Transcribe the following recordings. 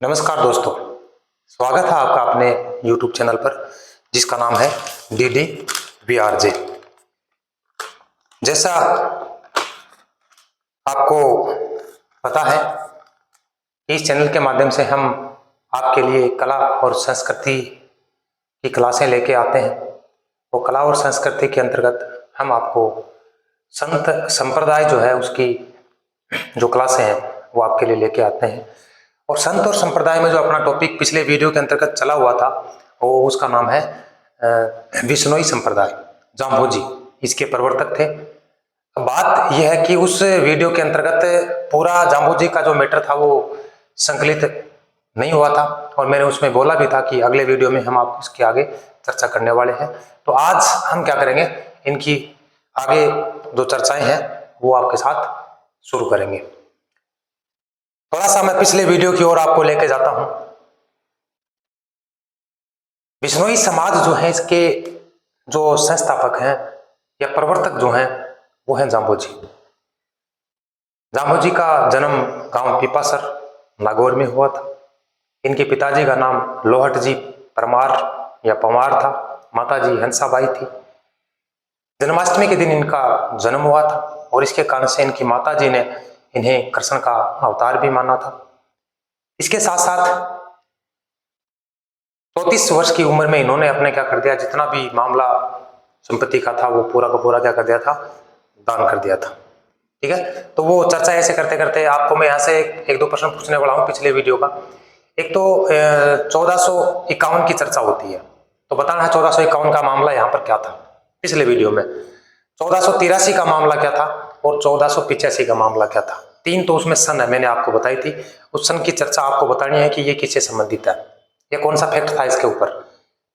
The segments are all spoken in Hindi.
नमस्कार दोस्तों, स्वागत है आपका अपने YouTube चैनल पर जिसका नाम है DDVRJ। जैसा आपको पता है कि इस चैनल के माध्यम से हम आपके लिए कला और संस्कृति की क्लासें लेके आते हैं। वो कला और संस्कृति के अंतर्गत हम आपको संत संप्रदाय जो है उसकी जो क्लासें हैं वो आपके लिए लेके आते हैं। और संत और संप्रदाय में जो अपना टॉपिक पिछले वीडियो के अंतर्गत चला हुआ था वो उसका नाम है विश्नोई संप्रदाय, जाम्भोजी इसके प्रवर्तक थे। बात यह है कि उस वीडियो के अंतर्गत पूरा जाम्भोजी का जो मैटर था वो संकलित नहीं हुआ था और मैंने उसमें बोला भी था कि अगले वीडियो में हम आप इसके आगे चर्चा करने वाले हैं। तो आज हम क्या करेंगे, इनकी आगे जो चर्चाएं हैं वो आपके साथ शुरू करेंगे। थोड़ा सा मैं पिछले वीडियो की ओर आपको लेके जाता हूं। विश्नोई समाज जो है इसके जो संस्थापक हैं या प्रवर्तक जो हैं वो हैं जाम्भोजी। जाम्भोजी का जन्म गांव पिपासर नागौर में हुआ था। इनके पिताजी का नाम लोहट जी परमार या पवार था, माताजी हंसाबाई थी। जन्माष्टमी के दिन इनका जन्म हुआ था और इसके कारण से इनकी माताजी ने इन्हें कृष्ण का अवतार भी माना था। इसके साथ साथ 34 वर्ष की उम्र में इन्होंने अपने क्या कर दिया, जितना भी मामला संपत्ति का था वो पूरा का पूरा क्या कर दिया था, दान कर दिया था। ठीक है, तो वो चर्चा ऐसे करते करते आपको मैं यहाँ से एक दो प्रश्न पूछने वाला हूँ पिछले वीडियो का। एक तो 1451 की चर्चा होती है, तो बताना है 1451 का मामला यहाँ पर क्या था। पिछले वीडियो में 1483 का मामला क्या था और 1485 का मामला क्या था। तीन तो उसमें सन है, मैंने आपको बताई थी। उस सन की चर्चा आपको बतानी है कि ये किससे संबंधित है, ये कौन सा फैक्ट था इसके ऊपर।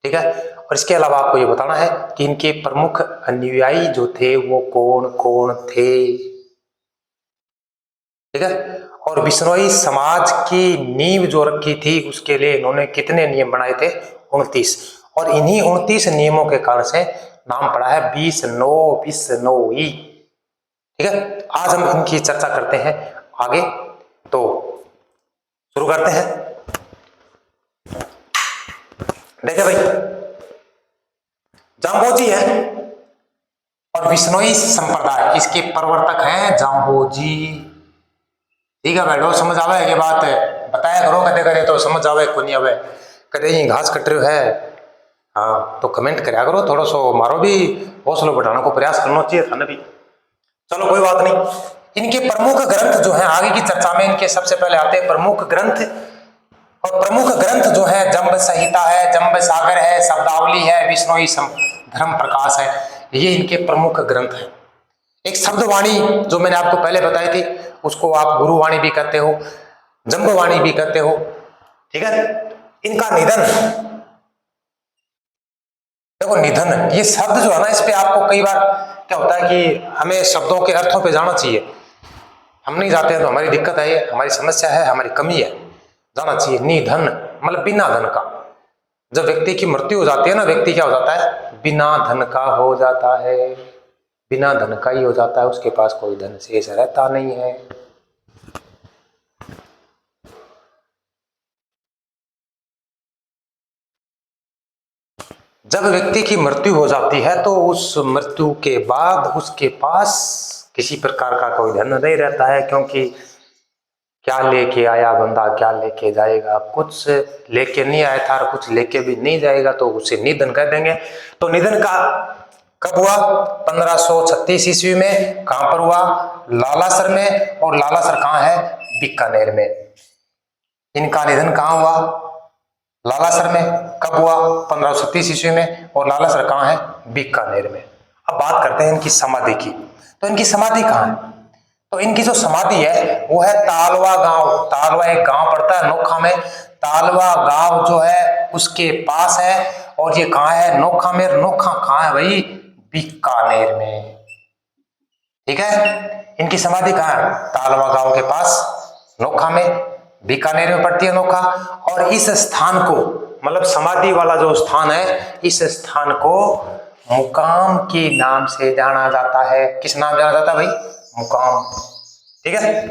ठीक है, और इसके अलावा आपको ये बताना है कि इनके प्रमुख अनुयायी जो थे वो कौन कौन थे। ठीक है, और विश्नोई समाज की नींव जो रखी थी उसके लिए इन्होंने कितने नियम बनाए थे, 29। और इन्हीं 29 नियमों के कारण से नाम पड़ा है विश्नोई। ठीक है, आज हम इनकी चर्चा करते हैं आगे, तो शुरू करते हैं। देखिए भाई, जाम्भोजी है और विश्नोई संप्रदाय इसके प्रवर्तक हैं जाम्भोजी। ठीक है बैठो, समझ आवे ये बात है, बताया करो कदे करे तो समझ आवे को नहीं आवे, कदे ही घास कट रहे है हाँ तो कमेंट कराया करो, थोड़ा सो मारो भी हौसला बढ़ाने को प्रयास करना चाहिए था ना भी। चलो कोई बात नहीं। इनके प्रमुख ग्रंथ जो है आगे की चर्चा में इनके सबसे पहले आते हैं प्रमुख ग्रंथ। और प्रमुख ग्रंथ जो है जंब संहिता है, जंब सागर है, शब्दावली है, विश्नोई धर्म प्रकाश है, ये इनके प्रमुख ग्रंथ है। एक शब्दवाणी जो मैंने आपको पहले बताई थी उसको आप गुरुवाणी भी कहते हो, जंबवाणी भी कहते हो। ठीक है, इनका निधन, देखो निधन ये शब्द जो है ना, इस पे आपको कई बार क्या होता है कि हमें शब्दों के अर्थों पे जाना चाहिए, हम नहीं जाते हैं तो हमारी दिक्कत है, ये हमारी समस्या है, हमारी कमी है, जाना चाहिए। निधन मतलब बिना धन का। जब व्यक्ति की मृत्यु हो जाती है ना, व्यक्ति क्या हो जाता है, बिना धन का हो जाता है, बिना धन का ही हो जाता है, उसके पास कोई धन शेष रहता नहीं है। जब व्यक्ति की मृत्यु हो जाती है तो उस मृत्यु के बाद उसके पास किसी प्रकार का कोई धन नहीं रहता है, क्योंकि क्या लेके आया बंदा क्या लेके जाएगा, कुछ लेके नहीं आया था और कुछ लेके भी नहीं जाएगा तो उसे निधन कर देंगे। तो निधन का कब हुआ, 1536 ईस्वी में। कहां पर हुआ, लालासर में। और लालासर कहां है, बीकानेर में। इनका निधन कहां हुआ, लालासर में। कब हुआ, 1536 ईस्वी में। और लालासर कहां है, बीकानेर में। अब बात करते हैं इनकी समाधि की। तो इनकी समाधि कहां है, तो इनकी जो समाधि है वो है तालवा गांव। तालवा एक गांव पड़ता है नोखा में, तालवा गांव जो है उसके पास है। और ये कहां है, नोखा में। नोखा कहां है भाई, बीकानेर में। ठीक है, इनकी समाधि कहां है, तालवा गांव के पास नोखा में, बीकानेर में पड़ती है नोखा। और इस स्थान को मतलब समाधि वाला जो स्थान है, इस स्थान को मुकाम के नाम से जाना जाता है। किस नाम जाना जाता है भाई, मुकाम। ठीक है,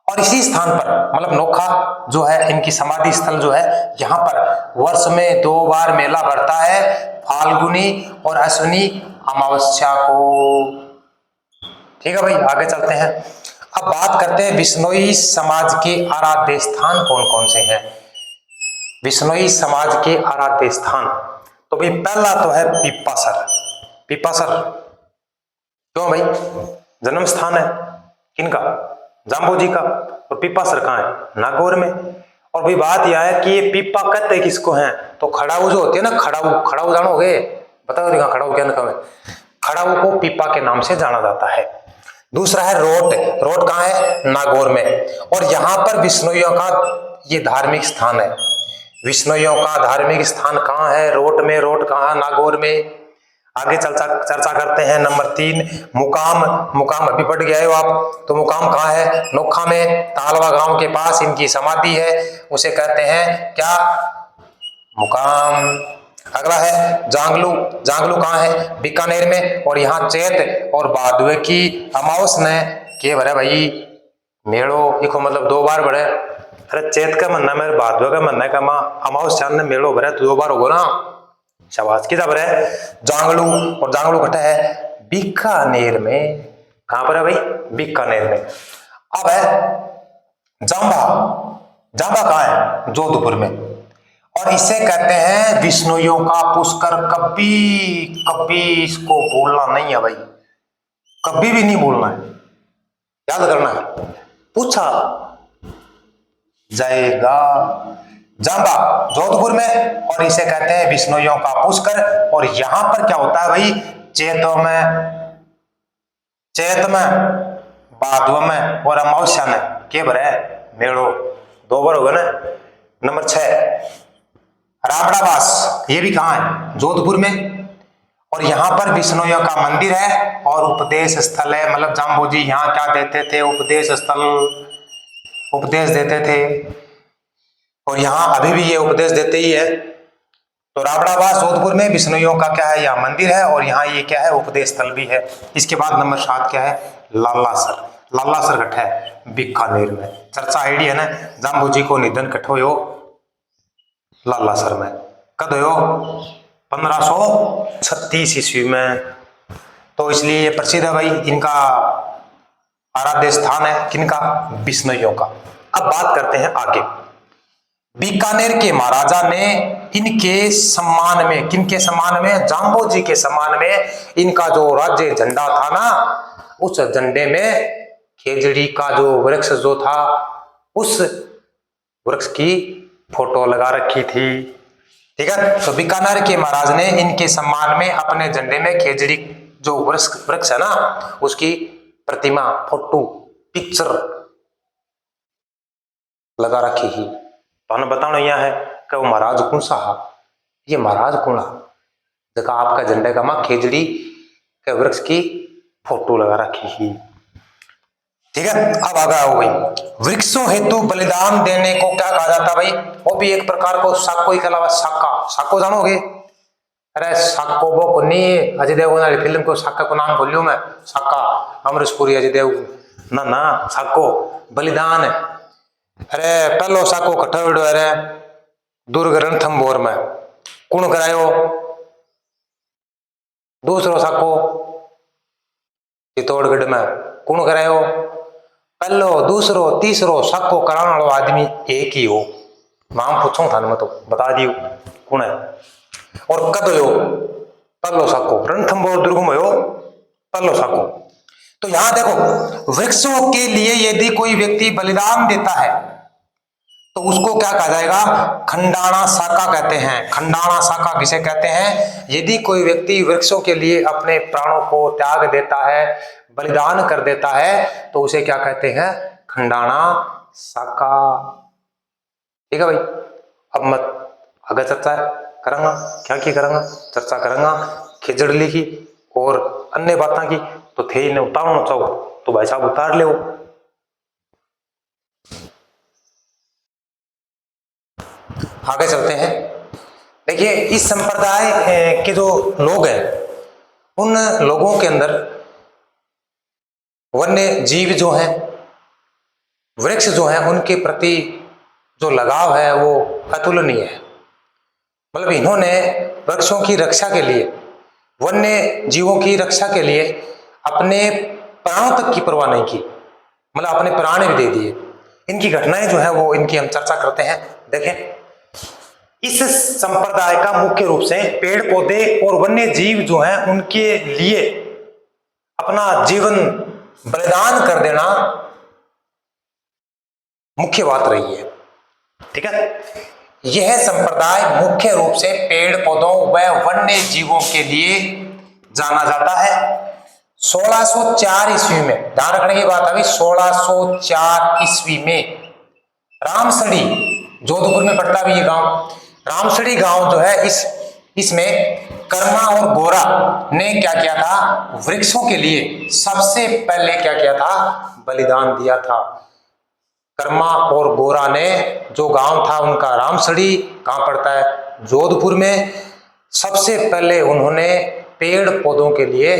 और इसी स्थान पर मतलब नोखा जो है इनकी समाधि स्थल जो है, यहाँ पर वर्ष में 2 बार मेला बढ़ता है, फाल्गुनी और अश्विनी अमावस्या को। ठीक है भाई, आगे चलते हैं। अब बात करते हैं बिश्नोई समाज के आराध्य स्थान कौन कौन से हैं। बिश्नोई समाज के आराध्य स्थान, तो भाई पहला तो है पीपासर। पीपासर क्यों भाई, जन्म स्थान है किनका, जाम्बोजी का। और पीपासर कहाँ है, नागौर में। और भाई बात यह है कि ये पीपा कहते किसको हैं, तो खड़ाऊ जो होती है ना, खड़ाऊ, खड़ाऊ जानोगे, बताओ देखा खड़ाऊ क्या नाम है। खड़ाऊ को पीपा के नाम से जाना जाता है। दूसरा है रोट। रोट कहाँ है, नागौर में। और यहाँ पर बिश्नोइयों का ये धार्मिक स्थान है। बिश्नोइयों का धार्मिक स्थान कहाँ है, रोट में। रोट कहाँ, नागौर में। आगे चर्चा करते हैं। नंबर 3 मुकाम। मुकाम अभी पढ़ गए हो आप, तो मुकाम कहाँ है, नोखा में, तालवा गांव के पास इनकी समाधि है, उसे कहते हैं क्या, मुकाम। अगला है जांगलू। जांगलू कहाँ है, बीकानेर में। और यहाँ चैत और भादवे की अमावस ने के भरे भाई मेड़ो, देखो मतलब 2 बार बढ़े। अरे चैत का महीना में, भादवे का महीना का माँ अमावस्या ने मेड़ो भरे तो 2 बार होगा ना, शाबाश की जबर है। जांगलू, और जांगलू घटा है बीकानेर में। कहां पर है भाई, बीकानेर में। अब है जांबा। जांबा कहां है, जोधपुर में। और इसे कहते हैं बिश्नोइयों का पुष्कर। कभी कभी इसको बोलना नहीं है भाई, कभी भी नहीं बोलना है, याद करना है, पूछा जाएगा। जांबा जोधपुर में, और इसे कहते हैं बिश्नोइयों का पुष्कर। और यहां पर क्या होता है भाई, चैत में, भादव में और अमावस्या में के भरे मेड़ो, 2 बार होगा ना। नंबर 6 राबड़ावास, ये भी कहाँ है, जोधपुर में। और यहाँ पर बिश्नोइयों का मंदिर है और उपदेश स्थल है। मतलब जाम्बोजी यहाँ क्या देते थे, उपदेश स्थल, उपदेश देते थे। और यहाँ अभी भी ये उपदेश देते ही है। तो राबड़ावास जोधपुर में, बिश्नोइयों का क्या है, यहाँ मंदिर है और यहाँ ये क्या है, उपदेश स्थल भी है। इसके बाद नंबर 7 क्या है, लालासर। लालासर कट है बीकानेर में। चर्चा आईडी है ना, जाम्बोजी को निधन कट हो लालासर में, कद हो 1536 ईस्वी में। तो इसलिए ये प्रसिद्ध है भाई, इनका आराध्य स्थान है किनका, बिश्नोइयों का। अब बात करते हैं आगे। बीकानेर के महाराजा ने इनके सम्मान में, किनके सम्मान में, जाम्बोजी के सम्मान में, इनका जो राज्य झंडा था ना, उस झंडे में खेजड़ी का जो वृक्ष जो था, उस वृक्ष की फोटो लगा रखी थी। ठीक है, तो बीकानेर के महाराज ने इनके सम्मान में अपने झंडे में खेजड़ी जो वृक्ष है ना, उसकी प्रतिमा, फोटो, पिक्चर लगा रखी ही। तो बताना यह है कि वो महाराज कौन सा है, ये महाराज कौन है, देखा आपका झंडे का मां खेजड़ी के वृक्ष की फोटो लगा रखी ही। ठीक है, अब आगे हो गई, वृक्षों हेतु बलिदान देने को क्या कहा जाता भाई, वो भी एक प्रकार को साको के अलावा साका। साको जानोगे, अरे साको वो को नहीं, अजय देवगन वाली फिल्म को साका को नाम बोलियो मैं, साका, अमरीश पुरी, अजय देव ना ना, साको बलिदान है। अरे पहलो साको कठोड़ो, अरे दुर्ग रणथंभौर में कौन करायो, दूसरो साको चित्तौड़गढ़ में कौन करायो, पहलो दूसरो तीसरो साको कराने वाला आदमी एक ही हो, नाम पूछो था मैं तो बता दियो कौन है। और कद हो पहलो साको, रणथंभौर दुर्ग में हो पहलो साको। तो यहां देखो, वृक्षों के लिए यदि कोई व्यक्ति बलिदान देता है तो उसको क्या कहा जाएगा, खंडाणा साका कहते हैं। खंडाणा साका किसे कहते हैं, यदि कोई व्यक्ति वृक्षों के लिए अपने प्राणों को त्याग देता है, बलिदान कर देता है, तो उसे क्या कहते हैं, खंडाणा साका। ठीक है भाई, अब मत आगे चर्चा करूंगा, क्या की करूंगा, चर्चा करूंगा खिजड़ली की और अन्य बातों की। तो थे इन्हें उतारना चाहो तो भाई साहब उतार ले। आगे चलते हैं। देखिए, इस संप्रदाय के जो लोग हैं, उन लोगों के अंदर वन्य जीव जो हैं वृक्ष जो है उनके प्रति जो लगाव है वो अतुलनीय है। मतलब इन्होंने वृक्षों की रक्षा के लिए, वन्य जीवों की रक्षा के लिए अपने प्राणों तक की परवाह नहीं की, मतलब अपने प्राण भी दे दिए। इनकी घटनाएं जो है वो इनकी हम चर्चा करते हैं। देखें, इस संप्रदाय का मुख्य रूप से पेड़ पौधे और वन्य जीव जो हैं उनके लिए अपना जीवन बलिदान कर देना मुख्य बात रही है। ठीक है, यह संप्रदाय मुख्य रूप से पेड़ पौधों व वन्य जीवों के लिए जाना जाता है। 1604 ईस्वी में, ध्यान रखने की बात अभी, 1604 ईस्वी में रामसड़ी, जोधपुर में पड़ता भी ये गांव, रामसड़ी गांव जो है इसमें कर्मा और गोरा ने क्या किया था, वृक्षों के लिए सबसे पहले क्या किया था, बलिदान दिया था। कर्मा और गोरा ने, जो गांव था उनका रामसड़ी, कहां पड़ता है, जोधपुर में, सबसे पहले उन्होंने पेड़ पौधों के लिए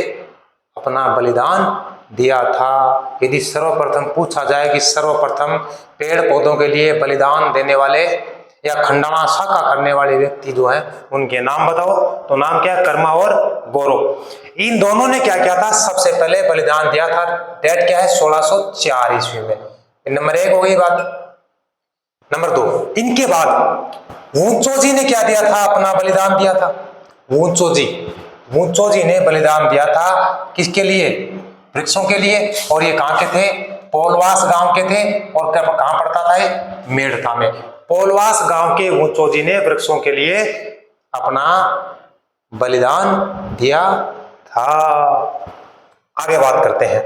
अपना बलिदान दिया था। यदि सर्वप्रथम पूछा जाए कि सर्वप्रथम पेड़ पौधों के लिए बलिदान देने वाले या खंडाना शाखा करने वाले व्यक्ति जो हैं उनके नाम बताओ, तो नाम क्या है, कर्मा और गोरो। इन दोनों ने क्या किया था, सबसे पहले बलिदान दिया था। डेट क्या है, 1604 ईस्वी में। नंबर 1 हो गई बात। नंबर 2, इनके बाद वुंचोजी ने क्या दिया था, अपना बलिदान दिया था। वुंचोजी ने बलिदान दिया था किसके लिए, वृक्षों के लिए। और ये कहां के थे, पोलवास गांव के थे। और कहां पड़ता था ये, मेड़ता में। पोलवास गांव के वुंचोजी ने वृक्षों के लिए अपना बलिदान दिया था। आगे बात करते हैं।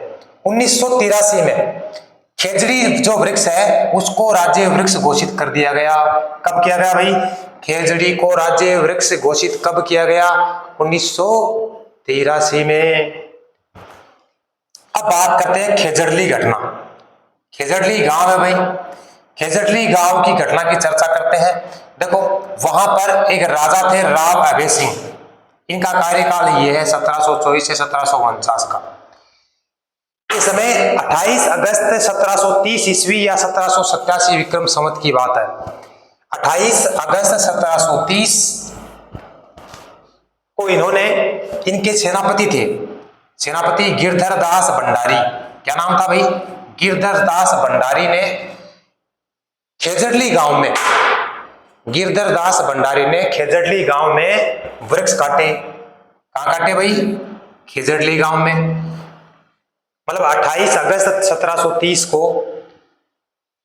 1983 में खेजड़ी जो वृक्ष है उसको राज्य वृक्ष घोषित कर दिया गया। कब किया गया भाई, खेजड़ी को राज्य वृक्ष घोषित कब किया गया, 1983 में। अब बात करते हैं खेजड़ली घटना। खेजड़ली गांव है भाई, खेजड़ली गांव की घटना की चर्चा करते हैं। देखो, वहां पर एक राजा थे राव अभय सिंह। इनका कार्यकाल ये है 1724 से 1749 का। इस समय 28 अगस्त 1730 ईस्वी या 1787 विक्रम संवत की बात है। 28 अगस्त 1730 को इन्होंने, इनके सेनापति थे, सेनापति गिरधर दास भंडारी। क्या नाम था भाई, गिरधर दास भंडारी ने खेजड़ली गांव में, गिरधर दास भंडारी ने खेजड़ली गांव में वृक्ष काटे। कहां काटे भाई, खेजड़ली गांव में। मतलब 28 अगस्त 1730 को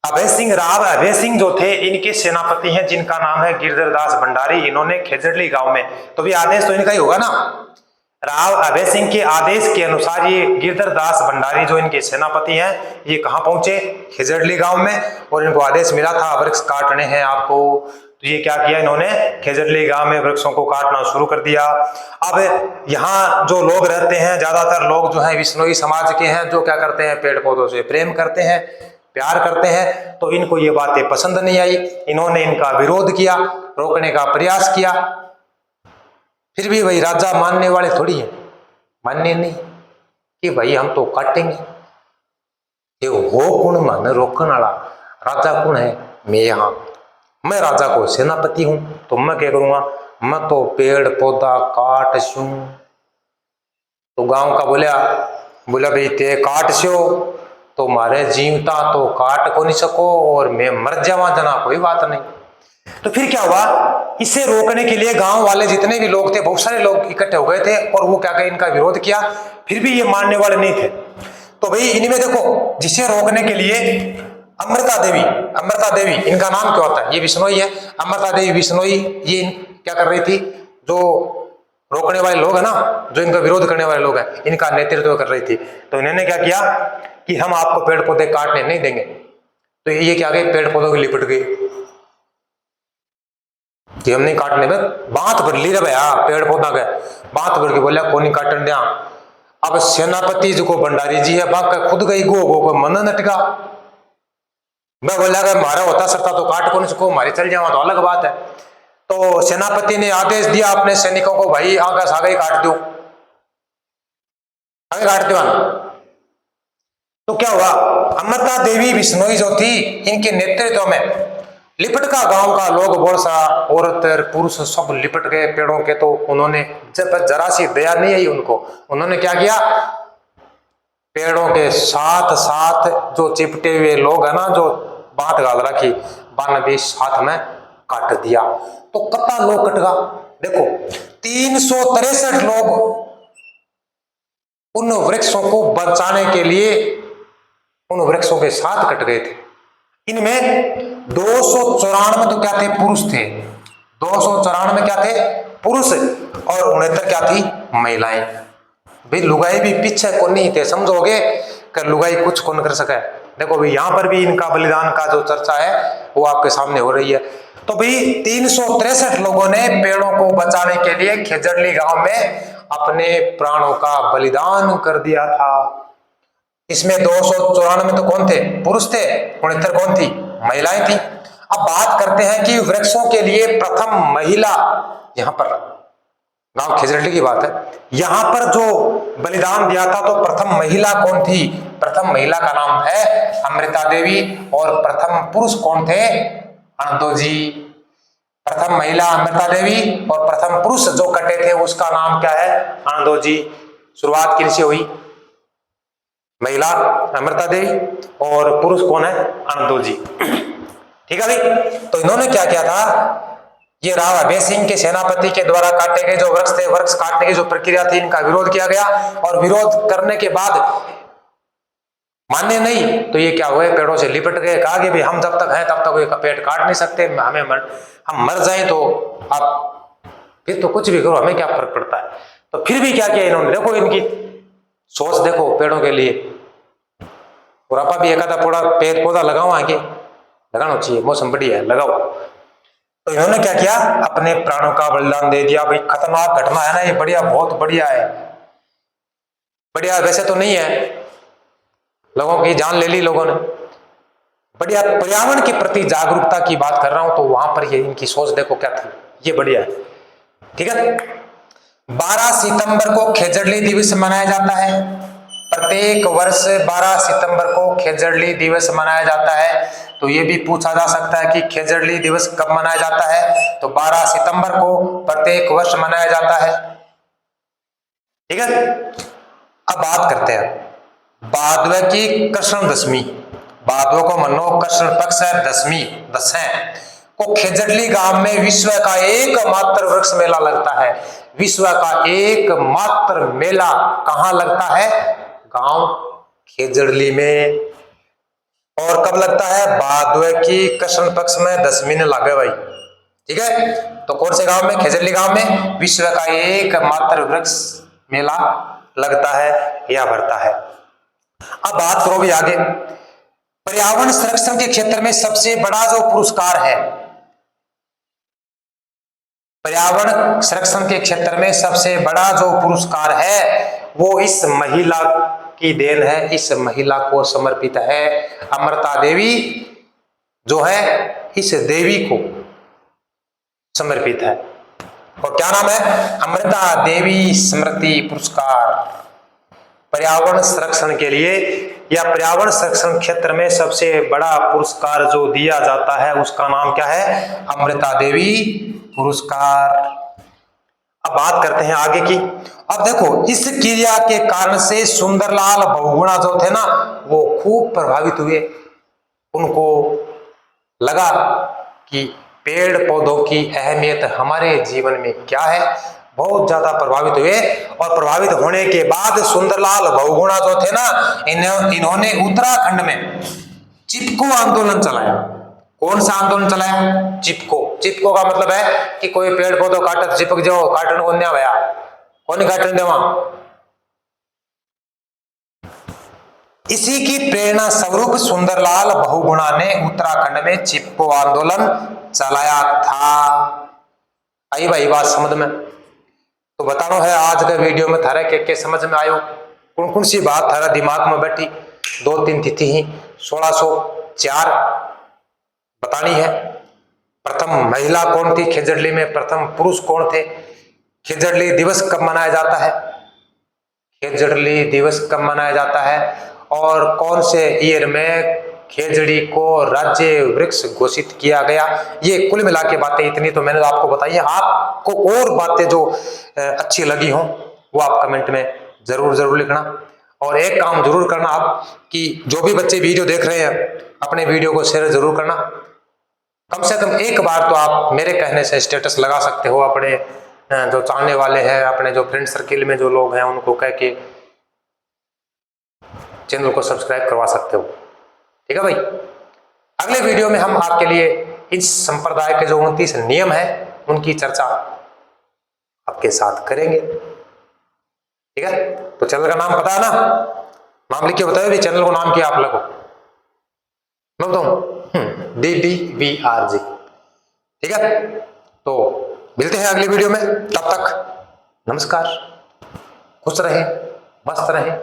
अभय सिंह, राव अभय सिंह जो थे, इनके सेनापति हैं जिनका नाम है गिरधर दास भंडारी। इन्होंने खेजड़ली गांव में, तो भी आदेश तो इनका ही होगा ना, राव अभय सिंह के आदेश के अनुसार ये गिरधर दास भंडारी जो इनके सेनापति हैं, ये कहां पहुंचे, खेजड़ली गांव में। और इनको आदेश मिला था वृक्ष काटने हैं आपको। तो ये क्या किया इन्होंने, खेजड़ली गांव में वृक्षों को काटना शुरू कर दिया। अब यहाँ जो लोग रहते हैं, ज्यादातर लोग जो है विश्नोई समाज के हैं, जो क्या करते हैं, पेड़ पौधों से प्रेम करते हैं, प्यार करते हैं। तो इनको ये बातें पसंद नहीं आई, इन्होंने इनका विरोध किया, रोकने का प्रयास किया। फिर भी भाई राजा मानने वाले थोड़ी है, मानने नहीं कि भाई हम तो काटेंगे। ये हो कौन मान रोकने वाला, राजा कौन है, मैं यहाँ, मैं राजा को सेनापति हूं, तो मैं क्या करूंगा, मैं तो पेड़ पौधा काट सूं। तो गांव का बोला भाई ते काट सो तो मारे जीवता तो काट को नहीं सको और मैं मर जावा जना, कोई बात नहीं। तो फिर क्या हुआ, इसे रोकने के लिए गांव वाले जितने भी लोग थे, बहुत सारे लोग इकट्ठे हो गए थे और वो क्या कहे, इनका विरोध किया। फिर भी ये मानने वाले नहीं थे। तो भाई इनमें देखो, जिसे रोकने के लिए अमृता देवी इनका नाम क्या होता है, ये बिश्नोई है, अमृता देवी बिश्नोई, ये क्या कर रही थी, जो रोकने वाले लोग है ना, जो इनका विरोध करने वाले लोग हैं, इनका नेतृत्व कर रही थी। तो इन्होंने क्या किया कि हम आपको पेड़ पौधे काटने नहीं देंगे। तो ये क्या गए, पेड़ पौधों की लिपट गई कि हम नहीं काटने में, बात भर ली रे भैया, पेड़ पौधा गए बात भर के बोलिया को नहीं काटन दिया। अब सेनापति जो को भंडारी जी है, बाग खुद गई गो मन नटका, मैं बोला अगर मारा होता सकता तो काट को नहीं सको, मारे चल जावा तो अलग बात है। तो सेनापति ने आदेश दिया अपने सैनिकों को, भाई आगे सागे काट दो, आगे काट दो। तो क्या हुआ, अमृता देवी बिश्नोई जो थी, इनके नेतृत्व में लिपट का गांव का लोग बहुत सारा औरत और पुरुष सब लिपट गए पेड़ों के। तो उन्होंने जब जरा सी दया नहीं आई उनको, उन्होंने क्या किया, पेड़ों के साथ साथ जो चिपटे हुए लोग है ना, जो बांट गाल रखी, बान भी साथ में काट दिया। तो कितना लोग कट गया, देखो 363 लोग उन वृक्षों को बचाने के लिए उन वृक्षों के साथ कट गए थे। इनमें 294 तो क्या थे, पुरुष थे, 294 क्या थे, पुरुष, और 69 क्या थी, महिलाएं। भाई लुगाई भी पीछे को नहीं थे, समझोगे कि लुगाई कुछ कौन कर सके। देखो भाई यहाँ पर भी इनका बलिदान का जो चर्चा है वो आपके सामने हो रही है। तो भाई 363 लोगों ने पेड़ों को बचाने के लिए खेजड़ली गांव में अपने प्राणों का बलिदान कर दिया था। इसमें 294 तो कौन थे, पुरुष थे, 69 कौन थी, महिलाएं थी। अब बात करते हैं कि वृक्षों के लिए प्रथम महिला, यहां पर गांव खेजड़ली की बात है, यहां पर जो बलिदान दिया था तो प्रथम महिला कौन थी, प्रथम महिला का नाम है अमृता देवी, और प्रथम पुरुष कौन थे, अनंतोजी। प्रथम महिला अमृता देवी और प्रथम पुरुष जो कटे थे उसका नाम क्या है, आनंदोजी। शुरुआत किनसे हुई, महिला अमृता देवी और पुरुष कौन है, आनंदोजी। ठीक है भाई। तो इन्होंने क्या किया था, ये राव अभय सिंह के सेनापति के द्वारा काटे गए जो वृक्ष थे, वृक्ष काटने की जो प्रक्रिया थी, इनका विरोध किया गया, और विरोध करने के बाद मान्य नहीं तो ये क्या हुए, पेड़ों से लिपट गए, कहा कि भाई हम जब तक हैं तब तक कोई पेड़ काट नहीं सकते, हम मर जाएं तो आप फिर तो कुछ भी करो, हमें क्या फर्क पड़ता है। तो फिर भी क्या किया इन्होंने, देखो इनकी सोच देखो पेड़ों के लिए। और आपा भी एक आधा पेड़ पौधा लगाओ, आगे लगाना चाहिए, मौसम बढ़िया है, लगाओ। तो इन्होंने क्या किया, अपने प्राणों का बलिदान दे दिया। भाई खतरनाक घटना है ना ये, बढ़िया, बहुत बढ़िया है, बढ़िया वैसे तो नहीं है, लोगों की जान ले ली लोगों ने, बढ़िया। पर्यावरण के प्रति जागरूकता की बात कर रहा हूं, तो वहां पर ये इनकी सोच देखो क्या थी, ये बढ़िया है। ठीक है। 12 सितंबर को खेजड़ली दिवस मनाया जाता है, प्रत्येक वर्ष 12 सितंबर को खेजड़ली दिवस मनाया जाता है। तो ये भी पूछा जा सकता है कि खेजड़ली दिवस कब मनाया जाता है, तो 12 सितंबर को प्रत्येक वर्ष मनाया जाता है। ठीक है। अब बात करते हैं भादवे की कृष्ण दशमी, भादवे को मनो कृष्ण पक्ष है, दशमी दशैं को खेजड़ली गांव में विश्व का एकमात्र वृक्ष मेला लगता है। विश्व का एकमात्र मेला कहां लगता है, गांव खेजड़ली में। और कब लगता है, भादवे की कृष्ण पक्ष में दशमी ने लागे भाई। ठीक है। तो कौन से गांव में, खेजड़ली गांव में विश्व का एकमात्र वृक्ष मेला लगता है या भरता है। अब बात करो भी आगे, पर्यावरण संरक्षण के क्षेत्र में सबसे बड़ा जो पुरस्कार है, पर्यावरण संरक्षण के क्षेत्र में सबसे बड़ा जो पुरस्कार है वो इस महिला की देन है, इस महिला को समर्पित है। अमृता देवी जो है इस देवी को समर्पित है, और क्या नाम है, अमृता देवी स्मृति पुरस्कार। पर्यावरण संरक्षण के लिए या पर्यावरण संरक्षण क्षेत्र में सबसे बड़ा पुरस्कार जो दिया जाता है उसका नाम क्या है, अमृता देवी पुरस्कार। अब बात करते हैं आगे की। अब देखो इस क्रिया के कारण से सुंदरलाल बहुगुणा जो थे ना वो खूब प्रभावित हुए। उनको लगा कि पेड़ पौधों की अहमियत हमारे जीवन में क्या है, बहुत ज्यादा प्रभावित हुए। और प्रभावित होने के बाद सुंदरलाल बहुगुणा जो थे ना, इन्होंने उत्तराखंड में चिपको आंदोलन चलाया। कौन सा आंदोलन चलाया, चिपको। चिपको का मतलब है कि कोई पेड़ पौधों काटत चिपक जाओ, काटन को न्या भया, कौन काटन देवा। इसी की प्रेरणा स्वरूप सुंदरलाल बहुगुणा ने उत्तराखंड में चिपको आंदोलन चलाया था। आई भाई बात समझ में। तो बताना है आज के वीडियो में थारा के समझ में आयो, कौन कौन सी बात थारा दिमाग में बैठी। 2-3 तिथि ही 1604 बतानी है। प्रथम महिला कौन थी खेजड़ली में, प्रथम पुरुष कौन थे, खेजड़ली दिवस कब मनाया जाता है, खेजड़ली दिवस कब मनाया जाता है, और कौन से ईयर में खेजड़ी को राज्य वृक्ष घोषित किया गया। ये कुल मिला के बातें इतनी तो मैंने आपको बताई है। आपको और बातें जो अच्छी लगी हो वो आप कमेंट में जरूर लिखना। और एक काम जरूर करना आप कि जो भी बच्चे वीडियो देख रहे हैं अपने वीडियो को शेयर जरूर करना। कम से कम एक बार तो आप मेरे कहने से स्टेटस लगा सकते हो, अपने जो चाहने वाले हैं, अपने जो फ्रेंड सर्किल में जो लोग हैं उनको कह के चैनल को सब्सक्राइब करवा सकते हो। ठीक है भाई, अगले वीडियो में हम आपके लिए इस संप्रदाय के जो 29 नियम है उनकी चर्चा आपके साथ करेंगे। ठीक है, तो चैनल का नाम पता है ना, नाम लिख के बताओ भी चैनल को नाम क्या आप लोगों मैं बताऊं DDVRG। ठीक है, तो मिलते हैं अगली वीडियो में, तब तक नमस्कार, खुश रहें, मस्त रहें,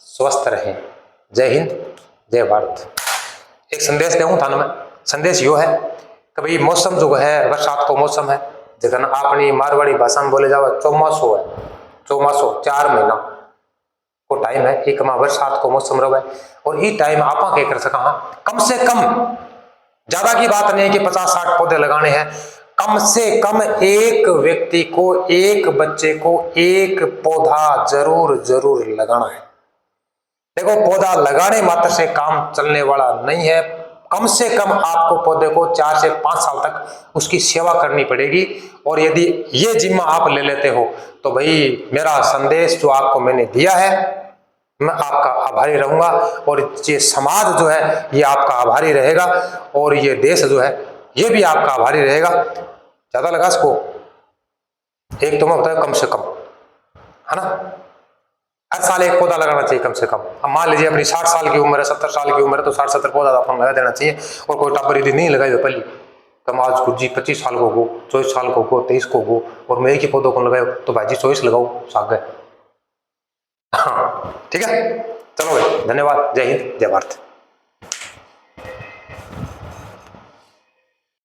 स्वस्थ रहें। जय हिंद, जय भारत। एक संदेश देऊं था ना मैं, संदेश यो है कि भाई मौसम जो है बरसात को मौसम है, जगह अपनी मारवाड़ी भाषा में बोले जाओ चौमासो है, चौमासो 4 महीना को टाइम है, एक माह बरसात को मौसम रहे और ये टाइम आप के कर सका कम से कम, ज्यादा की बात नहीं है कि 50-60 पौधे लगाने हैं, कम से कम एक व्यक्ति को, एक बच्चे को एक पौधा जरूर लगाना है। देखो पौधा लगाने मात्र से काम चलने वाला नहीं है, कम से कम आपको पौधे को 4 से 5 साल तक उसकी सेवा करनी पड़ेगी। और यदि ये जिम्मा आप ले लेते हो तो भाई मेरा संदेश जो आपको मैंने दिया है मैं आपका आभारी रहूंगा, और ये समाज जो है ये आपका आभारी रहेगा, और ये देश जो है ये भी आपका आभारी रहेगा। ज्यादा लगा इसको एक तो मैं बताया कम से कम, है ना, हर साल एक पौधा लगाना चाहिए कम से कम। अब मान लीजिए अपनी 60 साल की उम्र है, 70 साल की उम्र है, तो 60-70 पौधा अपन लगा देना चाहिए। और कोई टाबर यदि नहीं लगाए तो पहले कम आज को जी 25 साल को गो, 24 साल को गो, 23 को गो, और मैं एक ही पौधों को लगाओ तो भाई जी 24 लगाओ साग है। हाँ ठीक है, चलो भाई, धन्यवाद, जय हिंद, जय भारत।